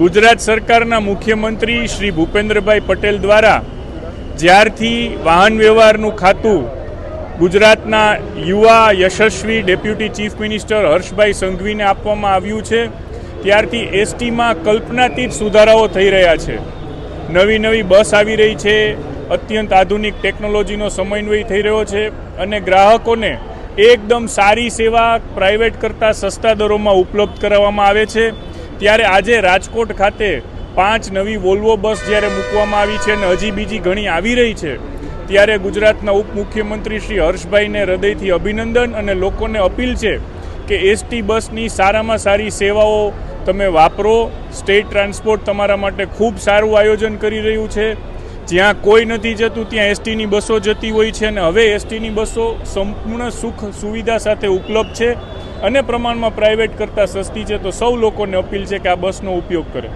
ગુજરાત સરકારના મુખ્યમંત્રી શ્રી ભૂપેન્દ્રભાઈ પટેલ દ્વારા જ્યારથી વાહન વ્યવહારનું ખાતું ગુજરાતના યુવા યશસ્વી ડેપ્યુટી ચીફ મિનિસ્ટર હર્ષભાઈ સંઘવીને આપવામાં આવ્યું છે ત્યારથી એસટીમાં કલ્પનાતીત સુધારાઓ થઈ રહ્યા છે। નવી બસ આવી રહી છે, અત્યંત આધુનિક ટેકનોલોજીનો સમન્વય થઈ રહ્યો છે અને ગ્રાહકોને એકદમ સારી સેવા પ્રાઇવેટ કરતાં સસ્તા દરોમાં ઉપલબ્ધ કરાવવામાં આવે છે। ત્યારે આજે રાજકોટ ખાતે 5 નવી વોલ્વો બસ જ્યારે મૂકવામાં આવી છે અને હજી બીજી ઘણી આવી રહી છે ત્યારે ગુજરાતના ઉપમુખ્યમંત્રી શ્રી હર્ષભાઈને હૃદયથી અભિનંદન અને લોકોને અપીલ છે કે એસટી બસની સારામાં સારી સેવાઓ તમે વાપરો। સ્ટેટ ટ્રાન્સપોર્ટ તમારા માટે ખૂબ સારું આયોજન કરી રહ્યું છે। જ્યાં કોઈ નથી જતું ત્યાં એસટીની બસો જતી હોય છે અને હવે એસટીની બસો સંપૂર્ણ સુખ સુવિધા સાથે ઉપલબ્ધ છે અને પ્રમાણમાં પ્રાઇવેટ કરતાં સસ્તી છે। તો સૌ લોકોને અપીલ છે કે આ બસનો ઉપયોગ કરે।